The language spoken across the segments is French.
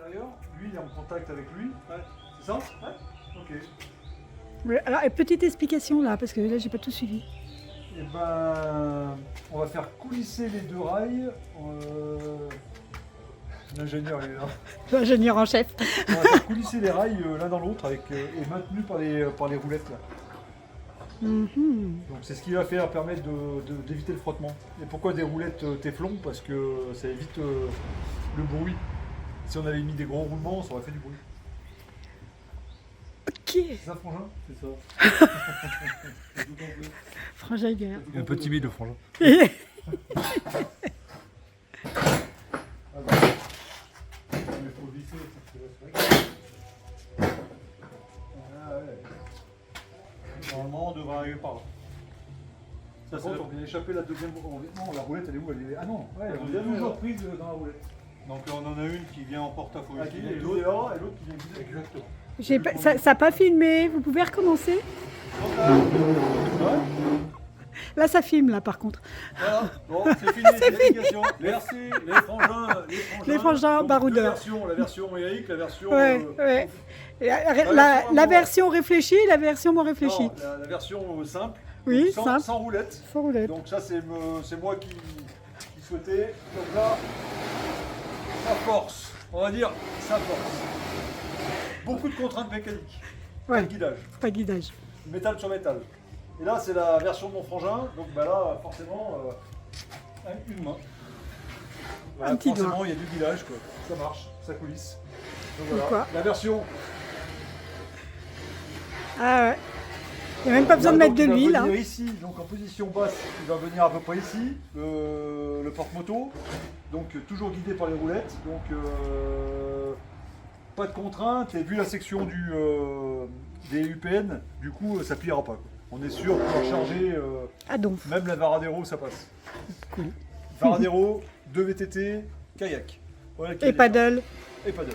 l'intérieur, lui il est en contact avec lui. Ouais. C'est ça? Ouais. Ok. Ouais, alors, petite explication là, parce que là, j'ai pas tout suivi. Et ben, on va faire coulisser les deux rails. L'ingénieur est là. L'ingénieur en chef. On va faire coulisser les rails l'un dans l'autre et maintenus par les roulettes là. Mhm. Donc c'est ce qui va permettre d'éviter le frottement. Et pourquoi des roulettes téflon? Parce que ça évite le bruit. Si on avait mis des gros roulements, ça aurait fait du bruit. Ok. C'est ça, Frangin? C'est ça. Frangin Guerre. Un peu timide, le Frangin. Normalement, on devrait arriver par là. Ça, c'est on vient échapper la deuxième. Non, la roulette, elle est où? Elle est... Ah non, ouais, on est toujours prise dans la roulette. Donc on en a une qui vient en porte-à-faux ici, et l'autre qui vient guider. Exactement. Ça n'a pas filmé, vous pouvez recommencer? Là, ça filme, là, par contre. Voilà, bon, c'est fini, c'est l'explication. Merci, les frangins. Les frangins Donc, baroudeurs. La version Eric, la version... Ouais, ouais. La version réfléchie et la version moins réfléchie. Non, la version simple. Oui, sans, simple. sans roulette. Sans roulette. Donc ça, c'est moi qui souhaitais. Donc là, ça force. On va dire, ça force. Beaucoup de contraintes mécaniques. Ouais. Pas de guidage. Pas de guidage. Métal sur métal. Et là, c'est la version de mon frangin. Donc bah là, forcément, une main. Voilà, un petit doigt. forcément, il y a du guidage, quoi. Ça marche, ça coulisse. Donc voilà. Pourquoi? La version. Ah ouais. Il n'y a même pas besoin de mettre de l'huile. Il va Hein. venir ici, donc en position basse, il va venir à peu près ici, le porte-moto. Donc toujours guidé par les roulettes. Donc pas de contrainte. Et vu la section des UPN, du coup, ça pliera pas, quoi. On est sûr de pouvoir charger, Ah donc. même la Varadero, ça passe. Cool. Varadero, 2 VTT, kayak. Voilà, Et paddle. Et paddle.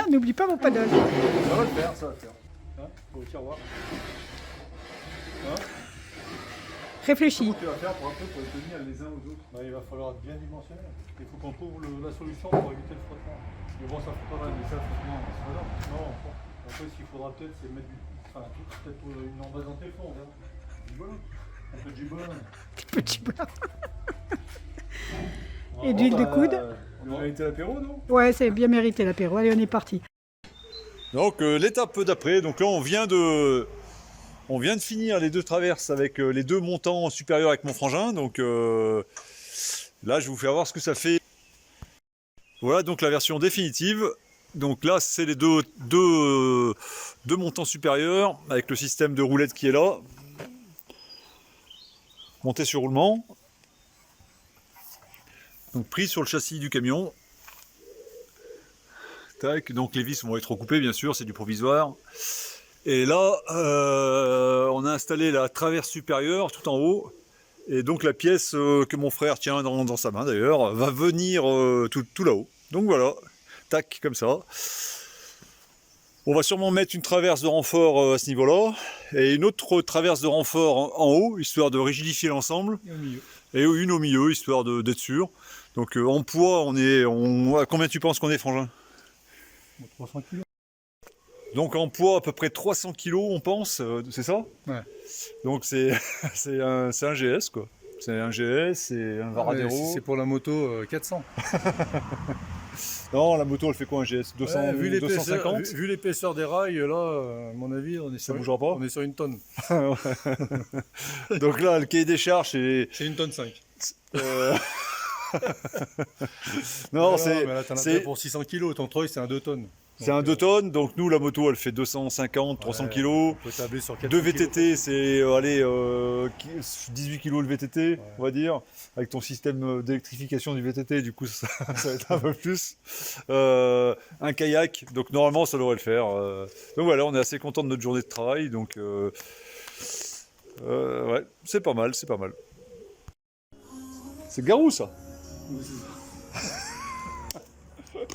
N'oublie pas mon paddle. Ça va le faire, ça va le faire. Hein, au tiroir. Hein, Réfléchis. comment tu vas faire pour les tenir les uns aux autres? Bah, il va falloir être bien dimensionné. Il faut qu'on trouve la solution pour éviter le frottement. Mais bon, ça ne fait pas mal, mais ça, frottement, c'est pas grave. Non, après, ce qu'il faudra peut-être, c'est mettre peut-être une embase en téflon, hein. Du bolin. Un peu de gibelin. Petit blanc. Et d'huile de coude. On a été à l'apéro, non? Ouais, c'est bien mérité l'apéro. Allez, on est parti. Donc l'étape d'après, donc là on vient de finir les deux traverses avec les deux montants supérieurs avec mon frangin. Donc là je vais vous faire voir ce que ça fait. Voilà donc la version définitive. Donc là c'est les deux montants supérieurs avec le système de roulette qui est là. Monté sur roulement. Donc pris sur le châssis du camion. Tac, donc les vis vont être recoupées bien sûr, c'est du provisoire. Et là, on a installé la traverse supérieure tout en haut. Et donc la pièce que mon frère tient dans sa main d'ailleurs, va venir tout là-haut. Donc voilà, tac, comme ça. On va sûrement mettre une traverse de renfort à ce niveau-là. Et une autre traverse de renfort en haut, histoire de rigidifier l'ensemble. Et au milieu. Et une au milieu, histoire d'être sûr. Donc en poids, à combien tu penses qu'on est, Frangin? 300 kg. Donc en poids à peu près 300 kg on pense, c'est ça? Ouais. Donc c'est un GS quoi. C'est un GS, c'est un Varadero. Ouais, si c'est pour la moto 400. Non, la moto elle fait quoi un GS? 200, Ouais, 250? vu l'épaisseur des rails, là, à mon avis, on est Ça bougera pas? on est sur une tonne. Donc là, le cahier des charges, c'est... C'est une tonne 5. Non, mais là, t'en as fait pour 600 kg, ton treuil c'est un 2 tonnes. c'est un 2 tonnes, donc nous la moto elle fait 250, 300 kg. On peut tabler sur 400 2 VTT, c'est 18 kg le VTT, on va dire, avec ton système d'électrification du VTT, du coup ça va être un peu plus. Un kayak, donc normalement ça devrait le faire. Donc voilà, on est assez content de notre journée de travail, donc ouais, c'est pas mal, c'est pas mal. C'est Garou ça?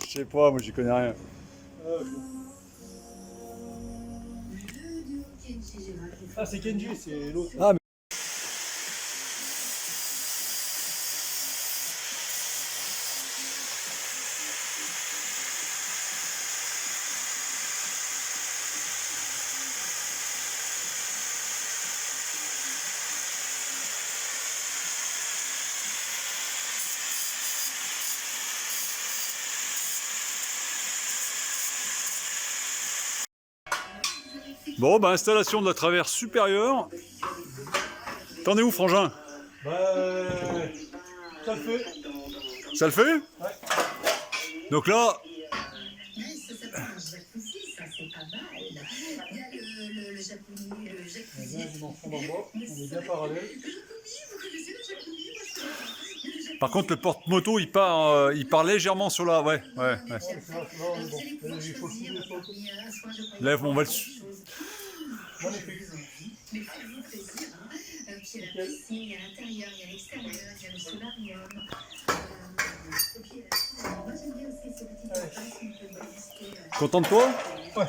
Je sais pas, moi j'y connais rien. Ah, c'est Kenji, c'est l'autre. Ah, Bon, bah installation de la traverse supérieure. T'en es où, Frangin? Ça le fait. Ça le fait? Ouais. Donc là, Ça s'appelle un jacuzzi, ça c'est pas mal. Il y a le jacuzzi, le jacuzzi. On est bien parallèle. Vous connaissez le jacuzzi? par contre, le porte-moto, il part légèrement sur la... Ouais. Là, on est bon. Il faut le soulever sur le côté. Lève, on va dessus. Magnifique. Mais faites-vous plaisir, hein. Puis il y a la piscine, il y a l'intérieur, il y a l'extérieur, il y a le solarium. Et puis, moi j'aime bien aussi ces petites espaces où on peut visiter. Content de toi? Ouais.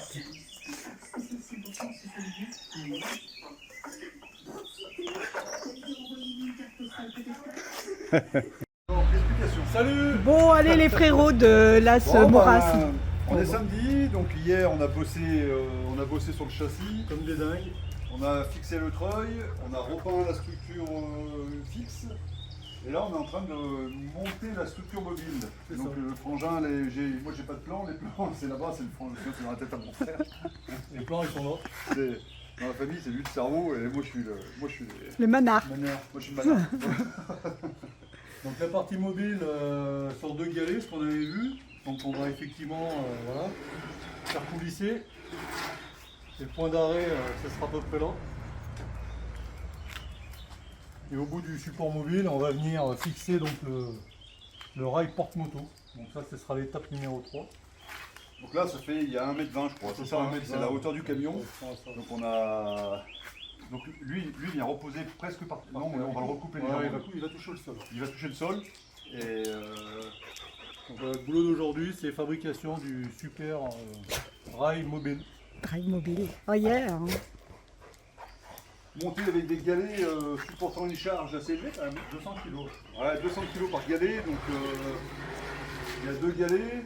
Salut. Bon, allez les frérots de Las Bon, Moras. ben, on est samedi, donc hier on a bossé sur le châssis, Comme des dingues. on a fixé le treuil, on a repeint la structure fixe, et là on est en train de monter la structure mobile. C'est Donc ça. le frangin, moi j'ai pas de plan, les plans c'est là-bas, c'est le frangin, c'est dans la tête à mon frère. Les plans ils sont là. Dans la famille c'est lui le cerveau et moi je suis Le manard. Manière. moi je suis le malin. Donc la partie mobile sur 2 galets, ce qu'on avait vu. Donc on va effectivement voilà, faire coulisser. Et le point d'arrêt, ça sera à peu près là. Et au bout du support mobile, on va venir fixer donc le rail porte-moto. Donc ça, ce sera l'étape numéro 3. Donc là il y a 1m20 je crois, c'est ça, 1m20. c'est la hauteur du camion. Ouais, Donc on a... Donc lui vient reposer presque par... Non mais on va le recouper légèrement. il va toucher le sol. Il va toucher le sol et Donc, le boulot d'aujourd'hui, c'est fabrication du super rail mobile. Drive mobile. Oh yeah. Hein. monter avec des galets supportant une charge assez élevée quand même. 200 kg. Ouais, 200 kg par galet, donc il y a deux galets.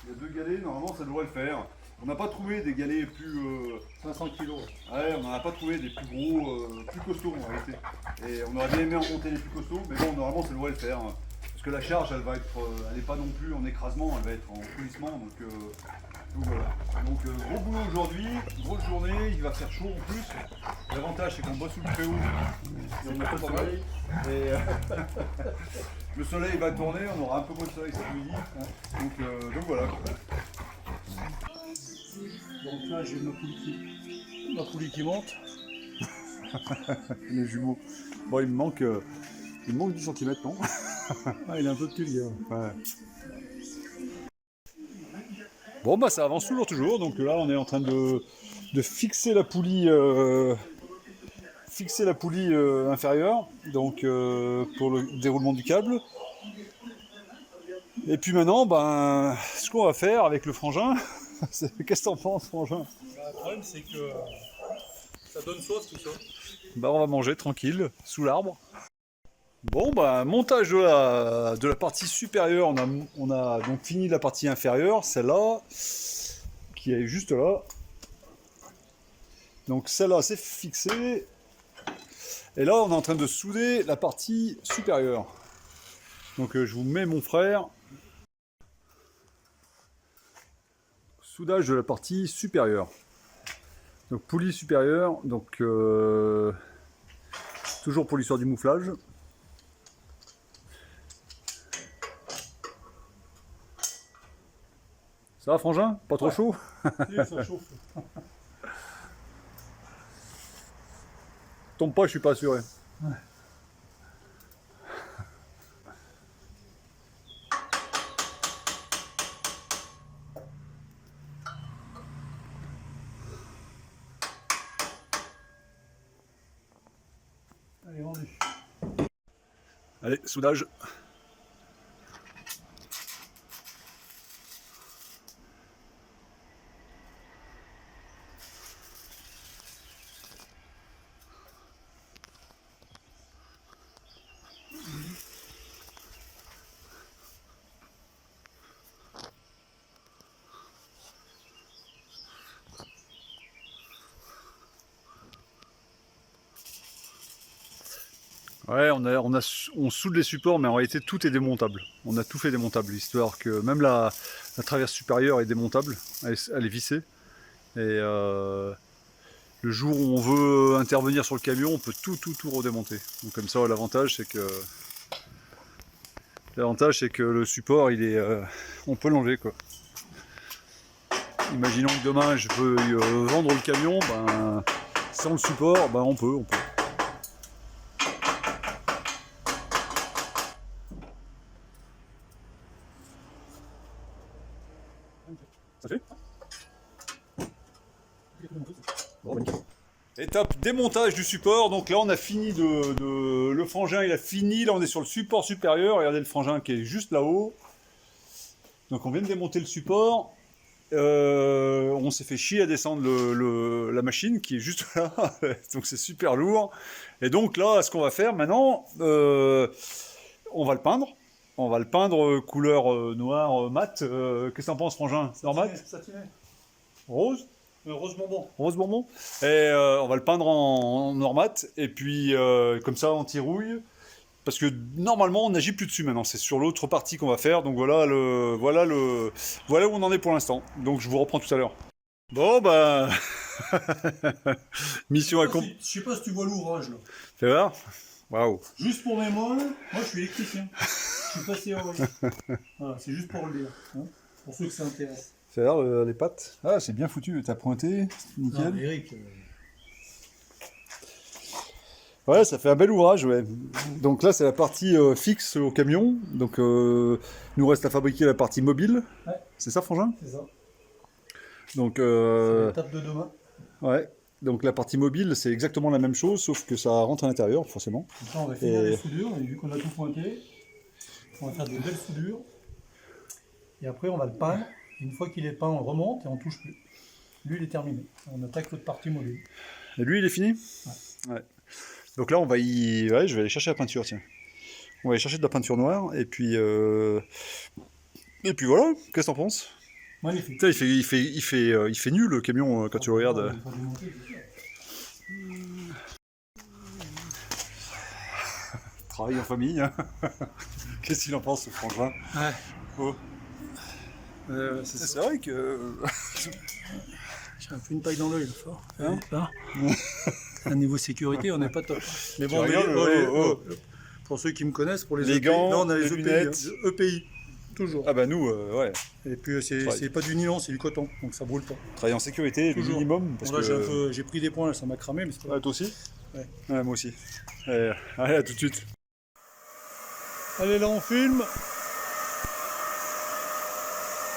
Il y a deux galets, normalement ça devrait le faire. On n'a pas trouvé des galets plus... 500 kg. Ouais, on n'en a pas trouvé des plus gros, plus costauds en réalité. Et on aurait bien aimé en monter les plus costauds, mais bon, normalement ça devrait le faire. Parce que la charge, elle va être, elle n'est pas non plus en écrasement, elle va être en coulissement, donc voilà. Donc gros boulot aujourd'hui, grosse journée, il va faire chaud en plus. L'avantage c'est qu'on bosse sous le préau, et on n'a pas de soleil. Et le soleil va tourner, on aura un peu moins de soleil cet midi. Donc voilà. Donc là, j'ai ma poulie qui monte. Les jumeaux. Bon, il me manque 10 cm, non? Ah, il est un peu petit, le gars. Ouais. Bon bah ça avance toujours, donc là on est en train de fixer la poulie inférieure, donc pour le déroulement du câble. Et puis maintenant, ben, ce qu'on va faire avec le frangin, qu'est-ce que t'en penses, frangin? Le problème, c'est que ça donne soif tout ça. Bah on va manger tranquille, sous l'arbre. Bon bah montage de la partie supérieure, on a donc fini la partie inférieure, celle-là, qui est juste là. Donc celle-là c'est fixé. Et là on est en train de souder la partie supérieure. Donc je vous mets mon frère. Soudage de la partie supérieure. Donc poulie supérieure, donc toujours pour l'histoire du mouflage. Ça va, frangin? Pas trop chaud? Si, ça chauffe. Tombe pas, je suis pas assuré. Allez, vendu. Allez, soudage. Ouais, on soude les supports, mais en réalité tout est démontable. On a tout fait démontable, histoire que même la traverse supérieure est démontable, elle est vissée. Et le jour où on veut intervenir sur le camion, on peut tout redémonter. Donc comme ça, l'avantage c'est que le support, il est, on peut l'enlever quoi. Imaginons que demain je veux vendre le camion, ben, sans le support, ben, on peut. Ça fait bon, étape démontage du support. Donc là on a fini le frangin, il a fini. Là on est sur le support supérieur. Regardez le frangin qui est juste là-haut. Donc on vient de démonter le support. On s'est fait chier à descendre la machine qui est juste là. Donc c'est super lourd. Et donc là, ce qu'on va faire maintenant, on va le peindre. On va le peindre couleur noire mat. Qu'est-ce que t'en penses, frangin? C'est normal? Satiné. Rose? Rose bonbon. Rose bonbon. Et on va le peindre en noir mat. Et puis comme ça, anti-rouille. Parce que normalement, on n'agit plus dessus maintenant. C'est sur l'autre partie qu'on va faire. Donc voilà où on en est pour l'instant. Donc je vous reprends tout à l'heure. Bon bah mission accomplie. Je sais pas si tu vois l'ouvrage là. Fais voir. Waouh. Juste pour mémoire, moi je suis électricien. Je suis passé en Voilà, c'est juste pour le dire. Hein, pour ceux que ça intéresse. Fais voir les pattes. Ah, c'est bien foutu. T'as pointé. Nickel. Non, Eric. Ouais, ça fait un bel ouvrage, ouais. Donc là, c'est la partie fixe au camion. Donc, il nous reste à fabriquer la partie mobile. Ouais. C'est ça, frangin? C'est ça. Donc, C'est l'étape de demain. ouais. Donc la partie mobile, c'est exactement la même chose, sauf que ça rentre à l'intérieur, forcément. Donc là, on va finir les soudures. Et vu qu'on a tout pointé, on va faire des belles soudures. Et après, on va le peindre. Et une fois qu'il est peint, on le remonte et on ne touche plus. Lui, il est terminé. On attaque l'autre partie mobile. Et lui, il est fini? Ouais. Donc là, on va y... Ouais, je vais aller chercher la peinture, tiens. On va aller chercher de la peinture noire, et puis voilà, qu'est-ce que t'en penses? Magnifique. Putain, il fait nul, le camion, quand tu le regardes. Il faut démonter, c'est sûr. Travail en famille, hein. Qu'est-ce qu'il en pense, ce frangin? Ouais. Oh. C'est vrai que... J'ai un peu une paille dans l'œil, fort. Hein À niveau sécurité, on n'est pas top. Mais bon, regardes, pour ceux qui me connaissent, pour les Les EPI, gants, non, on a les les EPI, lunettes. EPI, toujours. Ah bah nous, ouais. Et puis c'est pas du nylon, c'est du coton, donc ça brûle pas. Travailler en sécurité, le Toujours. minimum. Parce Bon, là, que... j'ai pris des points, là, ça m'a cramé, mais c'est pas Ah, toi aussi? Ouais. Ouais, moi aussi. Allez, à tout de suite. Allez, là, on filme.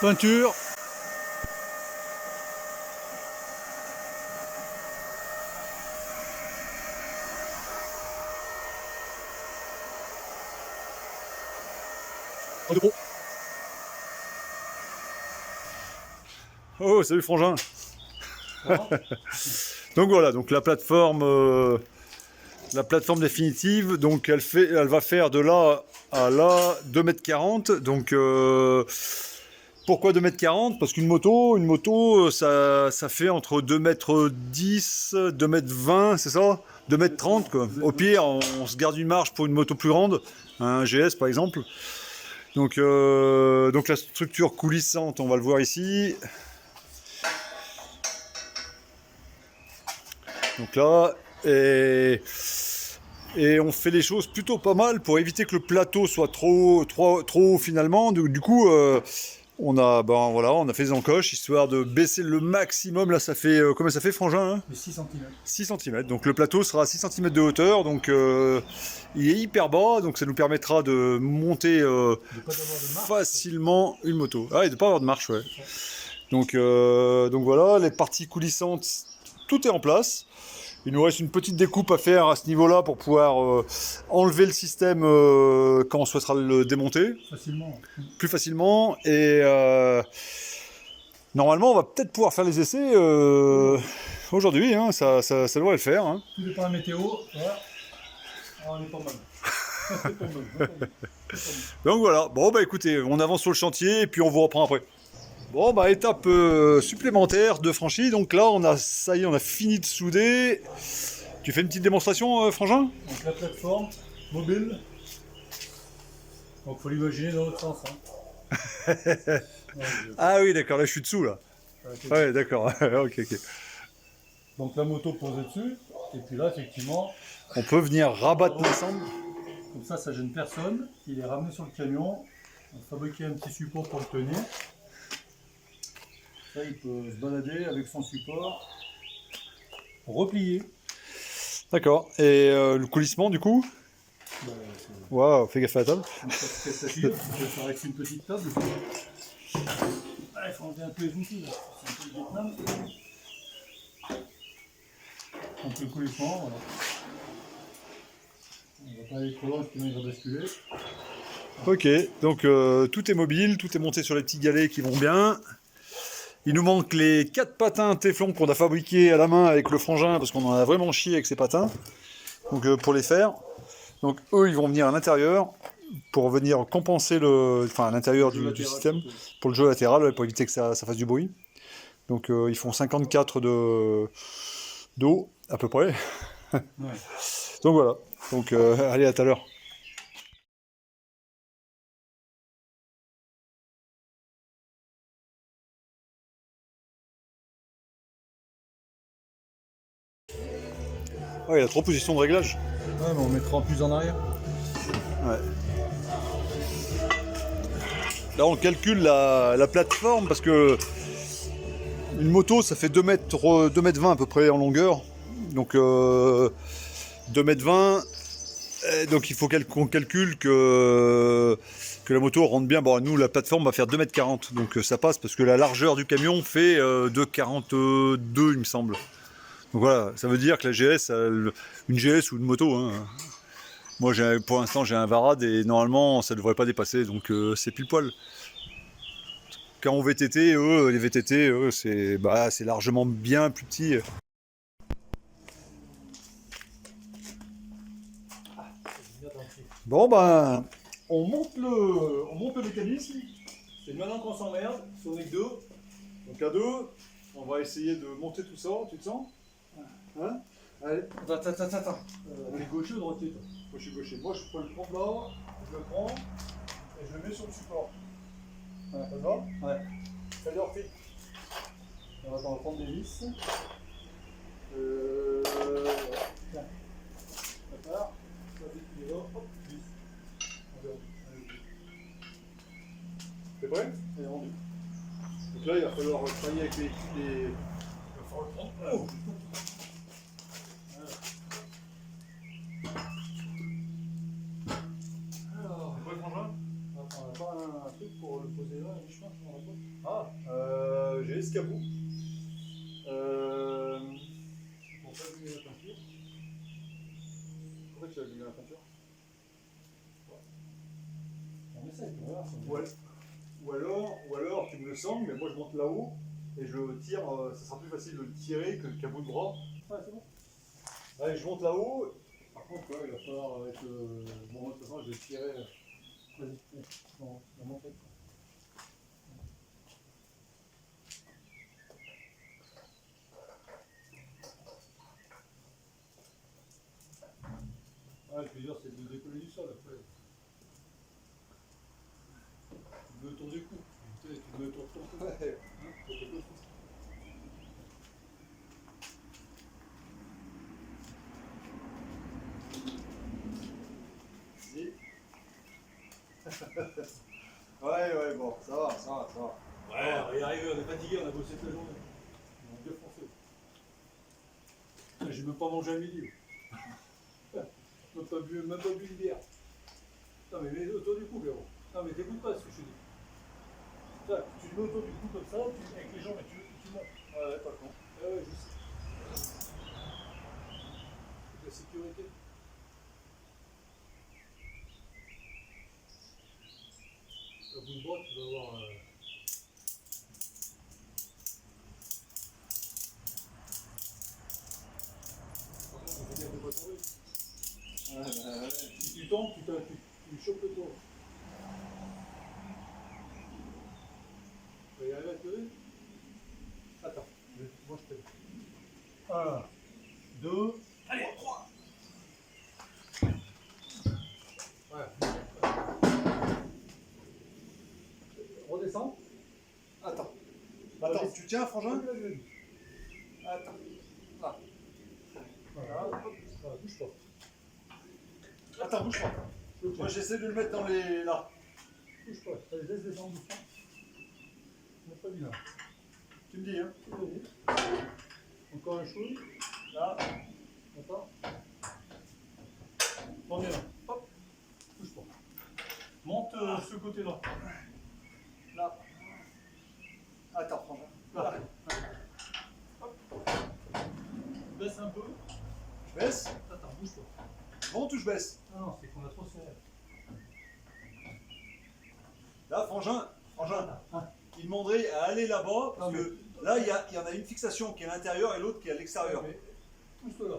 Peinture. Oh, salut frangin. Donc voilà, donc la plateforme définitive, donc elle va faire de là à là 2,40 m. Donc pourquoi 2,40 m? Parce qu'une moto, ça fait entre 2,10 m, 2,20 m, c'est ça? 2,30 m quoi. Au pire, on se garde une marge pour une moto plus grande, un GS par exemple. Donc la structure coulissante, on va le voir ici. Donc là, et on fait les choses plutôt pas mal pour éviter que le plateau soit trop haut finalement. Du coup, on a fait des encoches histoire de baisser le maximum. Là, ça fait combien ça fait, frangin, hein? 6 cm. 6 cm. Donc le plateau sera à 6 cm de hauteur. Donc il est hyper bas. Donc ça nous permettra de monter facilement une moto. Ah, et de ne pas avoir de marche, ouais. Donc voilà, les parties coulissantes, tout est en place. Il nous reste une petite découpe à faire à ce niveau-là pour pouvoir enlever le système quand on souhaitera le démonter. Facilement. Plus facilement. Et normalement, on va peut-être pouvoir faire les essais aujourd'hui. Hein, ça devrait le faire. Hein. Tout dépend de la météo. Voilà. On est pas mal. Donc voilà. Bon, bah écoutez, on avance sur le chantier et puis on vous reprend après. Bon, bah étape supplémentaire de franchie. Donc là, ça y est, on a fini de souder. Tu fais une petite démonstration, frangin? Donc la plateforme mobile. Donc faut l'imaginer dans l'autre sens. Hein. Ah oui, d'accord, là je suis dessous là. Ouais, d'accord. Ok. Donc la moto posée dessus, et puis là effectivement, On peut venir rabattre l'ensemble. comme ça gêne personne. Il est ramené sur le camion, on a fabriqué un petit support pour le tenir. Ça il peut se balader avec son support, replié. D'accord. Et le coulissement du coup? Bah, Waouh, fais gaffe à la table. comme ça se casse la file, on peut faire avec une petite table. Ah, il faut enlever un peu les outils là, c'est un peu le Vietnam. Donc le coulissement, voilà. On va pas aller trop loin, sinon il va basculer. Ok, donc tout est mobile, tout est monté sur les petits galets qui vont bien. Il nous manque les 4 patins Téflon qu'on a fabriqués à la main avec le frangin parce qu'on en a vraiment chié avec ces patins. Donc pour les faire. Donc eux ils vont venir à l'intérieur pour venir compenser à l'intérieur du système pour le jeu latéral pour éviter que ça fasse du bruit. Donc ils font 54 d'eau à peu près. Ouais. Donc voilà. Donc allez à tout à l'heure. Ouais, il y a 3 positions de réglage. Ouais, mais on mettra en plus en arrière. Ouais. Là, on calcule la plateforme parce que une moto, ça fait 2 mètres 20 à peu près en longueur. Donc 2 mètres 20. Donc il faut qu'on calcule que la moto rentre bien. Bon, nous, la plateforme va faire 2 mètres 40. Donc ça passe parce que la largeur du camion fait 2,42 il me semble. Donc voilà, ça veut dire que la GS, une GS ou une moto, hein. Moi pour l'instant j'ai un Varad et normalement ça devrait pas dépasser, donc c'est pile poil. Quand on VTT, les VTT, c'est largement bien plus petit. Bon ben, on monte le mécanisme. C'est maintenant qu'on s'emmerde, si on est que 2. Donc à 2, on va essayer de monter tout ça, tu te sens? Hein? Allez. Attends. T'es gaucher ou droitier toi? Moi je suis gaucher. Moi je peux le prendre là, je le prends et je le mets sur le support. Ouais. Ça te va? Ouais. Salut Orphée. On va prendre des vis. Tiens. Ça part. Ça vite il est là. Hop, vis. T'es prêt? Et rendu. Donc là il va falloir travailler avec les. Il va falloir le prendre. Oh. Alors, c'est quoi le frangin? Attends, on a pas un truc pour le poser là, un chemin, on a pas. J'ai l'escabeau. Pour pas allumer la peinture. Pourquoi tu as allumé la peinture? On essaye, on verra. Ou alors tu me le sens, mais moi je monte là-haut et je tire, ça sera plus facile de le tirer qu'à bout de bras. Ouais, c'est bon. Allez, je monte là-haut. Par contre, ouais, il va falloir avec le. Bon, de toute façon, je vais tirer. Vas-y, on va monter. Ouais, je veux dire, c'est de décoller du sol après. Tu me mets autour du cou. Tu me mets autour de ton cou. Ouais. Hein, pour te bloquer. Si. Ouais, bon, ça va. Ouais, on va y arriver, on est fatigué, on a bossé toute la journée. On a bien foncé. J'ai même pas mangé à midi. Même pas bu une bière. Non mais mets autour du cou, Véro. Non mais t'écoutes pas ce que je te dis. Ça, tu te mets autour du cou comme ça, avec les jambes et tu montes. Ouais, pas con. Ouais, je sais. C'est la sécurité. Au bout de bras, tu vas voir. Par contre, on fait gaffe de pas tomber. Ouais. Si tu tombes, tu chopes le tour. Tu vas y arriver à te lever? Attends, moi je t'aide. 1, 2, allez, 3. Ouais. Redescends. Attends, tu tiens, frangin? Attends. Là. Voilà, bouge pas. Attends, bouge pas. Moi j'essaie de le mettre dans les... là. Bouge pas. Allez, laisse descendre doucement. On n'a pas dit là. Tu me dis, hein. Vas-y. Encore un chouille. Là. Attends. On est là. Hop. Bouge pas. Monte ce côté-là. Là. Attends, prends Là. Hop. Baisse un peu. Je baisse. Attends, bouge pas. Monte ou je baisse? Ah non, c'est qu'on a trop serré. Là, Frangin, Hein. il demanderait à aller là-bas, parce Non, que là, il y en a une fixation qui est à l'intérieur et l'autre qui est à l'extérieur. Mais pousse-le là.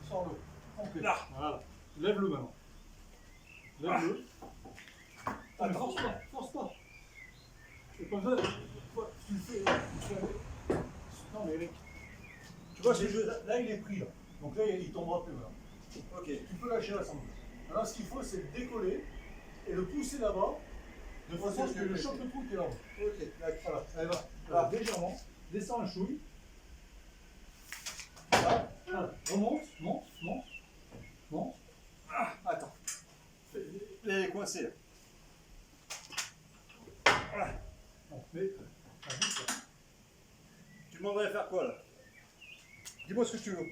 Sors-le. Complet. Là. Voilà. Lève-le maintenant. Lève-le. Ah, mais Attends. force pas, force pas. C'est comme ça. Tu le fais. Non, mais Tu vois ce que je veux dire? là, il est pris là. Donc là, il tombera plus maintenant. Ok. Tu peux lâcher là sans doute. Maintenant, ce qu'il faut, c'est le décoller et le pousser là-bas, de façon à ce que le choc de trou qui est là-bas. Ok, Voilà, allez, va. Voilà, légèrement. Descends un chouille. Voilà. Voilà. Remonte, monte, monte, monte. Attends. Les coincés là. Bon, mais, bouge pas. Tu demanderais à faire quoi là? Dis-moi ce que tu veux.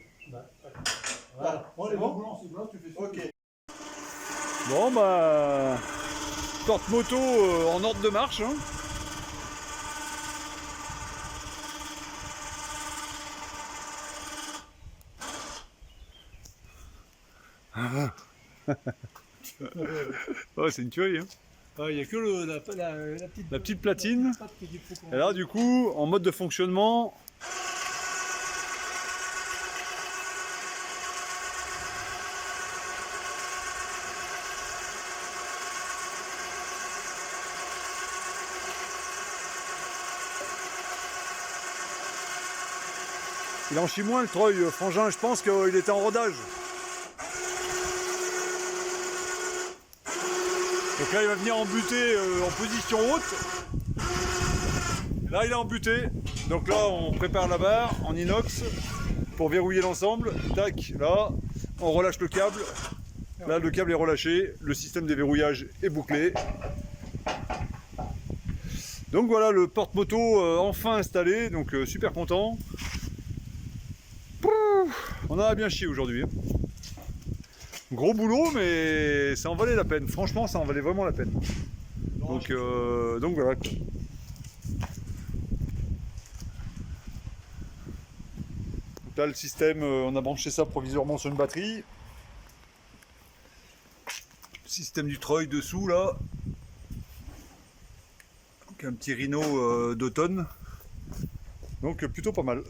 Voilà. Bon, les bon boulons, c'est blanc, tu fais ça. Ok. Bon bah... porte-moto en ordre de marche. Hein. Oh, c'est une tuerie. Hein. Il n'y a que La petite platine. patte qui dit qu'il faut qu'on- Et là, du coup, en mode de fonctionnement. Il en chie moins le treuil, Frangin, je pense qu'il était en rodage. Donc là, il va venir en butée en position haute. Là, il est en butée. Donc là, on prépare la barre en inox pour verrouiller l'ensemble. Tac, là, on relâche le câble. Là, le câble est relâché. Le système de verrouillage est bouclé. Donc voilà, le porte-moto enfin installé. Donc super content. On en a bien chié aujourd'hui. Hein. Gros boulot, mais ça en valait la peine. Franchement, ça en valait vraiment la peine. Donc voilà. Quoi. Donc là, le système, on a branché ça provisoirement sur une batterie. Système du treuil dessous, là. Donc un petit Rhino d'automne. Donc plutôt pas mal.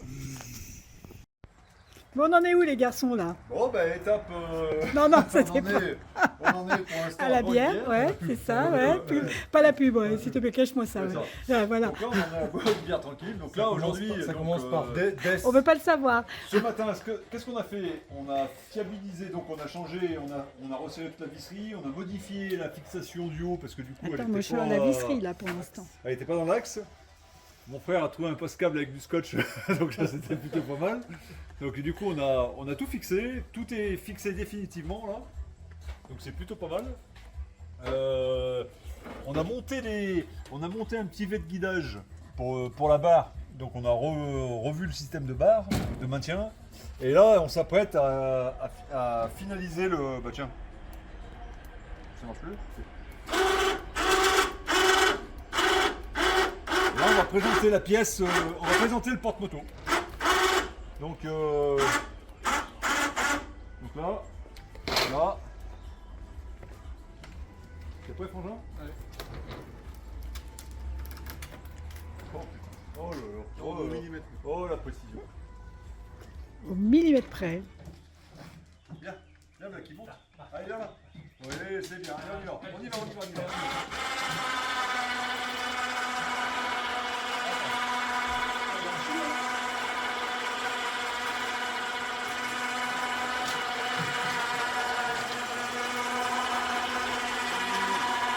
Bon, on en est où les garçons là? Bon, bah étape. Non, non, on, c'était en pas. est, on en est pour l'instant À la bonne bière, ouais, c'est ça, ouais. Pas la pub, ouais, s'il te plaît, cache-moi ça. C'est Ouais. ça. Ouais, voilà. Donc là, on en est à boire une bière tranquille. Donc là, aujourd'hui, ça donc, commence par Dess. On veut pas le savoir. Ce matin, qu'est-ce qu'on a fait? On a fiabilisé, donc on a changé, on a resserré toute la visserie, on a modifié la fixation du haut parce que du coup, Attends, elle moi était je suis pas, à la visserie là pour l'instant. elle était pas dans l'axe. Mon frère a trouvé un passe-câble avec du scotch, donc là c'était plutôt pas mal. Donc du coup on a tout fixé, tout est fixé définitivement là. Donc c'est plutôt pas mal. On a monté un petit V de guidage pour la barre. Donc on a revu le système de barre, de maintien. Et là on s'apprête à finaliser le. Bah tiens. Ça marche plus? Là, on va présenter la pièce, on va présenter le porte-moto. Donc là, c'est prêt, Frangin? Ouais. Oh putain, oh là là, oh là là. Oh la précision. Au millimètre près. Bien, bien, là qui monte. Allez, viens là. Oui, c'est bien, on y va, on y va, on y va, on y va.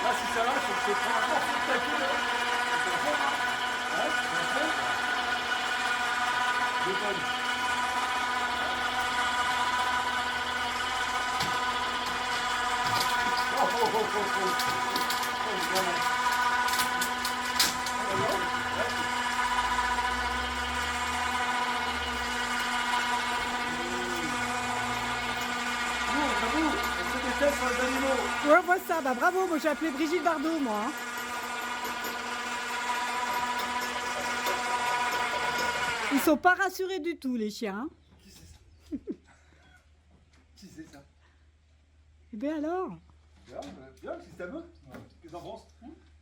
Là, si ça lâche, on se prend encore sur ta queue, là. C'est bon, hein? Ouais, c'est bon. Deux tonnes. Ouais, on voit ça. Bah, bravo, moi j'ai appelé Brigitte Bardot, moi. Hein. Ils sont pas rassurés du tout, les chiens. Qui c'est ça? Eh bien alors? Bien le système. Qu'est-ce que t'en penses?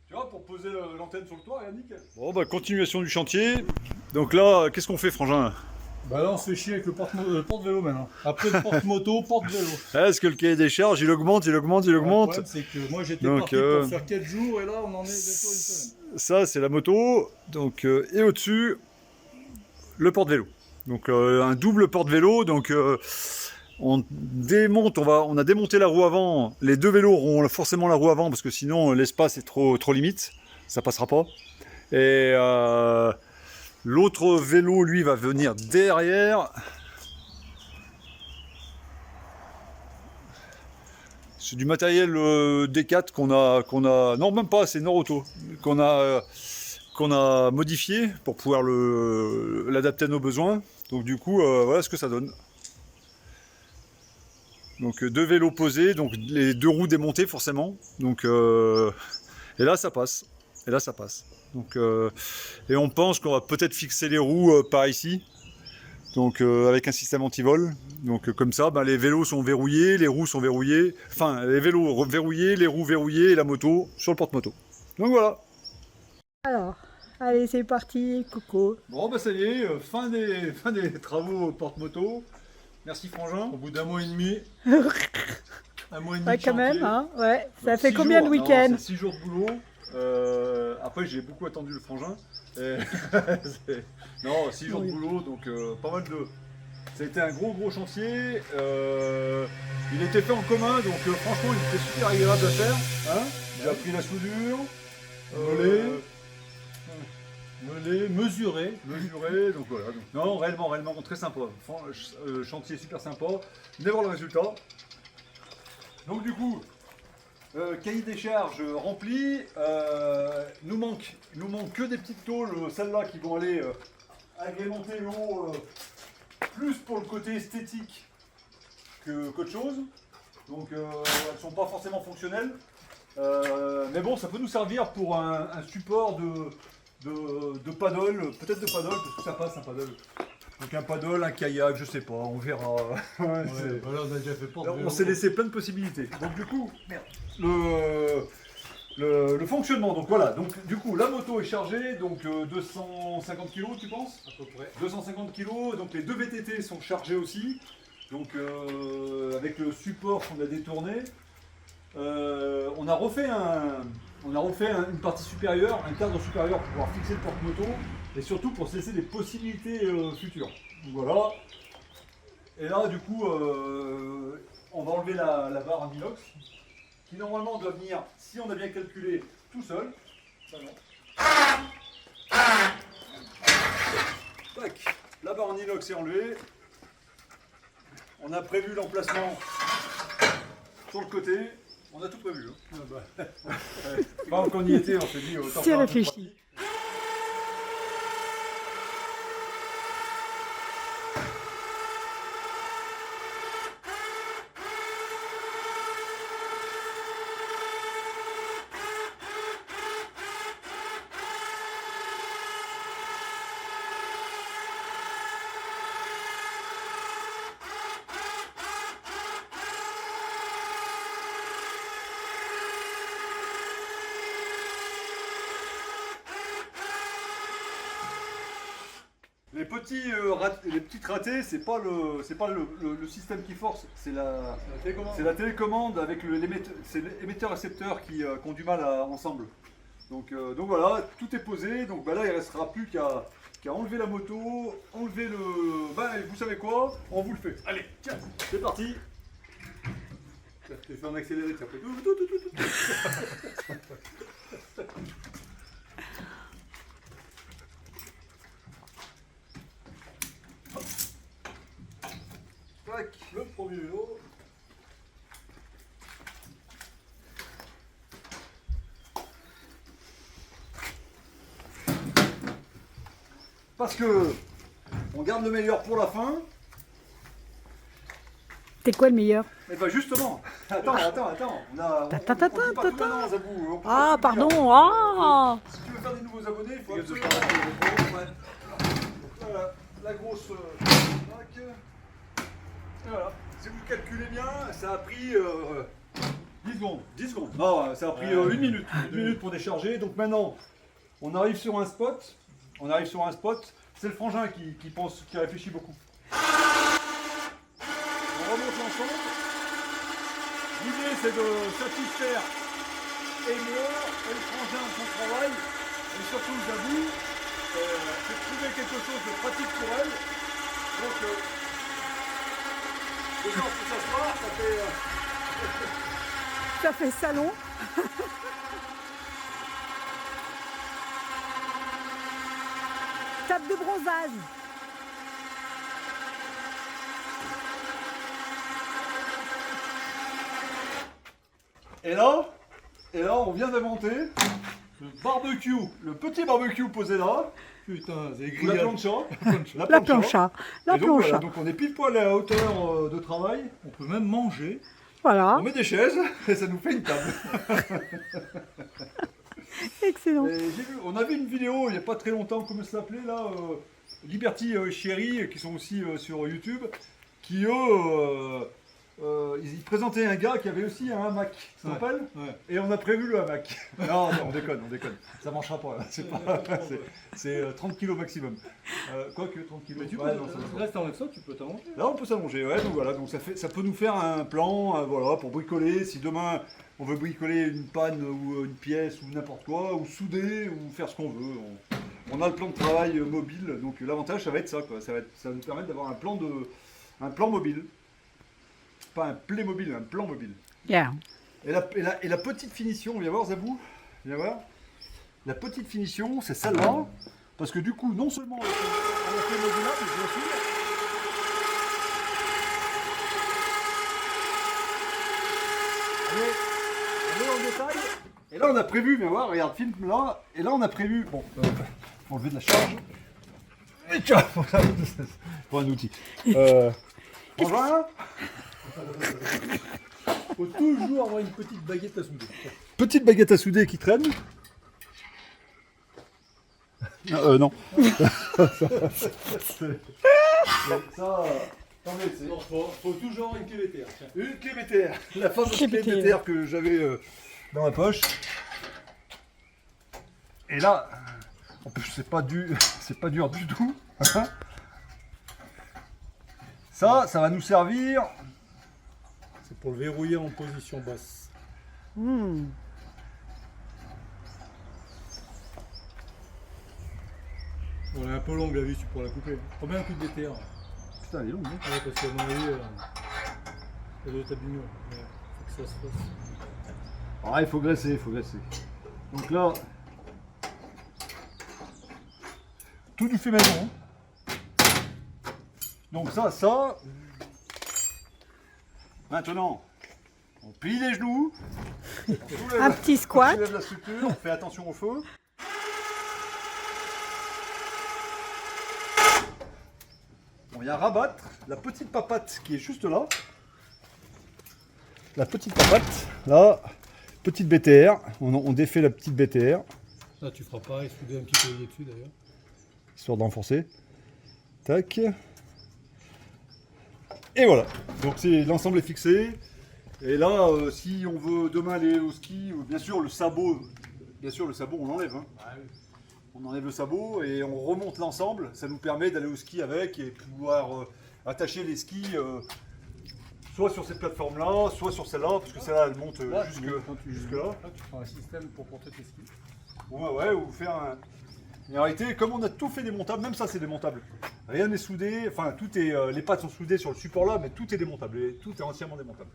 Tu vois, pour poser l'antenne sur le toit, Yannick. Bon, bah, continuation du chantier. Donc là, qu'est-ce qu'on fait, Frangin? Bah là on se fait chier avec le porte-vélo maintenant. Après le porte-moto, porte-vélo. Est-ce que le cahier des charges, il augmente, il augmente, il Le augmente? problème c'est que moi j'étais Donc, parti pour faire 4 jours et là on en est bientôt une semaine. Ça, c'est la moto. Donc, et au-dessus, le porte-vélo. Donc, un double porte-vélo. Donc, on démonte, on a démonté la roue avant. Les deux vélos auront forcément la roue avant parce que sinon, l'espace est trop limite. Ça passera pas. Et l'autre vélo, lui, va venir derrière. C'est du matériel D4 qu'on a, non même pas, c'est Norauto, qu'on a modifié pour pouvoir l'adapter à nos besoins. Donc du coup, voilà ce que ça donne. Donc deux vélos posés, donc les deux roues démontées forcément. Donc et là ça passe. Et là ça passe. Donc et on pense qu'on va peut-être fixer les roues par ici. Donc avec un système anti-vol. Donc comme ça, ben, les vélos sont verrouillés, les roues sont verrouillées. Enfin, les vélos verrouillés, les roues verrouillées et la moto sur le porte-moto. Donc voilà. Alors, allez, c'est parti, Coco. Bon, bah ça y est, fin des travaux porte-moto. Merci Frangin. Au bout d'un mois et demi. Un mois et demi Ouais, de quand même, chantier. hein. Ouais. Ça Donc, fait 6 combien jours, de non, week-ends? c'est 6 jours de boulot. Après, j'ai beaucoup attendu le Frangin. Et non, 6 jours Oui. de boulot, donc pas mal de. Ça a été un gros chantier. Il était fait en commun, donc franchement, il était super agréable à faire. Hein, j'ai appris la soudure. Mesuré. Donc voilà. Donc, non, réellement très sympa. Chantier super sympa. Venez voir le résultat. Donc du coup, cahier des charges rempli. Nous manque que des petites tôles, celles-là qui vont aller agrémenter le haut, plus pour le côté esthétique qu'autre chose. Donc elles sont pas forcément fonctionnelles. Mais bon, ça peut nous servir pour un support de paddle, peut-être de paddle, parce que ça passe un paddle. Donc un paddle, un kayak, je sais pas, on verra. Ouais, voilà, on a déjà fait porte-vélo. On s'est laissé plein de possibilités. Donc du coup, le fonctionnement, donc voilà, donc du coup la moto est chargée, donc 250 kg tu penses? À peu près. 250 kg, donc les deux VTT sont chargés aussi, donc avec le support qu'on a détourné. On a refait une partie supérieure, un cadre supérieur pour pouvoir fixer le porte-moto et surtout pour se laisser des possibilités futures. Donc voilà. Et là du coup on va enlever la barre en inox qui normalement doit venir, si on a bien calculé, tout seul. Ça, non. Tac, la barre en inox est enlevée. On a prévu l'emplacement sur le côté. On a tout prévu. Hein. Quand on y était, on s'est dit autant C'est faire un peu réfléchi. pratique. Les petites ratées, c'est pas le système qui force, c'est la télécommande avec c'est l'émetteur-récepteur qui ont du mal ensemble. Donc voilà, tout est posé. Donc bah là, il restera plus qu'à enlever la moto, enlever le. Bah vous savez quoi? On vous le fait. Allez, tiens, c'est parti. T'es fait en accéléré, ça fait. Le premier vélo. parce que on garde le meilleur pour la fin. C'est quoi le meilleur? Et ben justement, attends. On dit pas tout maintenant, Zabou. On peut Ah, pas tout dire. pardon. Ah. Si tu veux faire des nouveaux abonnés, il faut absolument. Voilà, la grosse. Tac. Et voilà. Si vous calculez bien, ça a pris 10 secondes. 10 secondes. Non, ça a pris 1 minute. 1 minute pour décharger. Donc maintenant, on arrive sur un spot. C'est le frangin qui réfléchit beaucoup. On remonte l'ensemble. L'idée c'est de satisfaire et moi et le frangin de son travail, et surtout Zabou, c'est de trouver quelque chose de pratique pour elle. Donc, déjà on peut s'asseoir, ça fait. Ça fait salon. Table de bronzage. Et là, on vient d'inventer le barbecue, le petit barbecue posé là, Putain, c'est ou la grillade. plancha. La plancha. La Et donc, voilà, plancha. donc on est pile poil à la hauteur de travail. On peut même manger. Voilà. On met des chaises et ça nous fait une table. Excellent. Et j'ai vu, on a vu une vidéo il n'y a pas très longtemps, comment ça s'appelait là, Liberty Chéri, qui sont aussi sur YouTube, qui eux, ils présentaient un gars qui avait aussi un hamac, tu te Ouais. rappelles? Ouais. Et on a prévu le hamac. Non, on déconne. Ça marchera pas, là. C'est 30 kg maximum. Quoique 30 kg. Mais tu peux, Ouais, non, ça va pas. là, si t'enlèves ça, tu peux t'allonger. Là, on peut s'allonger, ouais, donc voilà, donc ça peut nous faire un plan, voilà, pour bricoler. Si demain on veut bricoler une panne ou une pièce ou n'importe quoi, ou souder, ou faire ce qu'on veut, on a le plan de travail mobile. Donc l'avantage, ça va être ça, quoi. Ça va nous permettre d'avoir un plan mobile, pas un Playmobil, un plan mobile. Yeah. Et la petite finition, viens voir Zabou, viens voir. La petite finition, c'est celle-là, parce que du coup, non seulement on a fait modulable, bien sûr. On est en détail. Et là, on a prévu, viens voir, regarde, film là. Et là, on a prévu, bon, faut enlever de la charge. Et tiens, pour un outil. Frangin, Faut toujours avoir une petite baguette à souder. petite baguette à souder qui traîne. Non. Ça, attendez, c'est Non, faut toujours avoir une clé VTR. Tiens. une clé BTR, la fameuse Clé clé BTR. BTR que j'avais dans ma poche. Et là, en plus c'est pas dur du tout. Ça va nous servir. C'est pour le verrouiller en position basse. Hmm. On est un peu longue la vis, tu pourras la couper. Combien un coup de VTR? Putain, elle est longue. Hein. Ouais, parce qu'à mon avis, elle doit être abîmée. Ouais, faut que ça se fasse. Ah, il faut graisser, Donc là, tout du fait maison. Donc ça. Maintenant, on plie les genoux. On soulève- Un petit squat. On soulève la structure, on fait attention au feu. On vient rabattre la petite papate qui est juste là. La petite papate, là, petite BTR. On défait la petite BTR, Là, tu feras pareil, souder un petit peu dessus d'ailleurs. histoire d'enfoncer. Tac. Et voilà. Donc l'ensemble est fixé. Et là, si on veut demain aller au ski, bien sûr le sabot, on l'enlève. Hein. On enlève le sabot et on remonte l'ensemble. Ça nous permet d'aller au ski avec et pouvoir attacher les skis soit sur cette plateforme-là, soit sur celle-là, parce que celle-là elle monte jusque là. Là, tu feras un système pour porter tes skis. Ouais, ou faire un. Et en réalité, comme on a tout fait démontable, même ça c'est démontable. Rien n'est soudé, enfin tout est. Les pattes sont soudées sur le support là, mais tout est démontable. Et tout est entièrement démontable.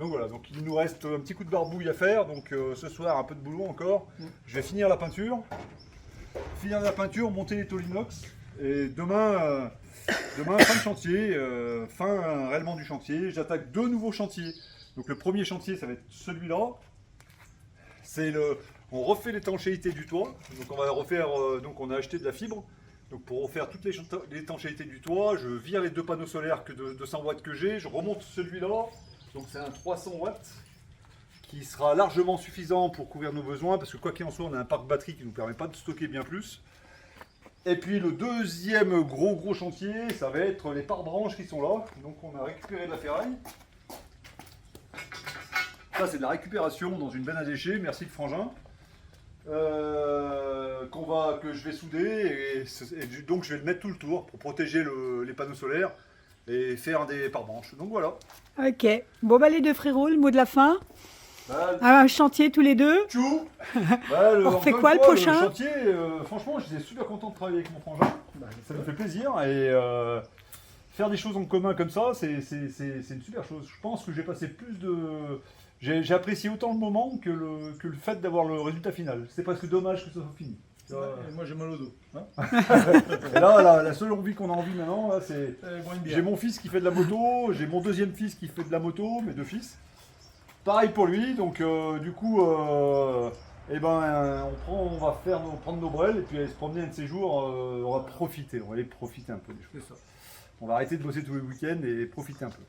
Donc voilà, donc il nous reste un petit coup de barbouille à faire. Donc ce soir, un peu de boulot encore. Je vais finir la peinture. Monter les tôles inox. Et demain, fin de chantier, fin réellement du chantier. J'attaque 2 nouveaux chantiers. Donc le premier chantier, ça va être celui-là. On refait l'étanchéité du toit. Donc on va refaire. Donc on a acheté de la fibre Donc pour refaire toute l'étanchéité du toit, je vire les 2 panneaux solaires de 200 watts que j'ai, je remonte celui-là, donc c'est un 300 watts, qui sera largement suffisant pour couvrir nos besoins, parce que quoi qu'il en soit, on a un parc batterie qui ne nous permet pas de stocker bien plus. Et puis le deuxième gros chantier, ça va être les pare-branches qui sont là. Donc on a récupéré de la ferraille. Ça c'est de la récupération dans une benne à déchets, merci le frangin. Que je vais souder et donc je vais le mettre tout le tour pour protéger les panneaux solaires et faire des pare-branches. Donc voilà. Ok. Bon, bah, les deux frérots, le mot de la fin. Bah, Un chantier tous les deux. tchou. On refait quoi, le prochain? Le chantier, franchement, j'étais super content de travailler avec mon frangin. Ça me fait plaisir et faire des choses en commun comme ça, c'est une super chose. Je pense que j'ai passé plus de... J'ai apprécié autant le moment que le fait d'avoir le résultat final. C'est presque dommage que ça soit fini. Et moi j'ai mal au dos. Et là, la seule envie qu'on a envie maintenant, là, c'est... Bois une bière. J'ai mon fils qui fait de la moto, j'ai mon deuxième fils qui fait de la moto, mes 2 fils. Pareil pour lui, donc du coup, on va prendre nos brels et puis aller se promener un de ces jours, on va aller profiter un peu des choses. C'est ça. On va arrêter de bosser tous les week-ends et profiter un peu.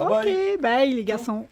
Ok, bye les garçons.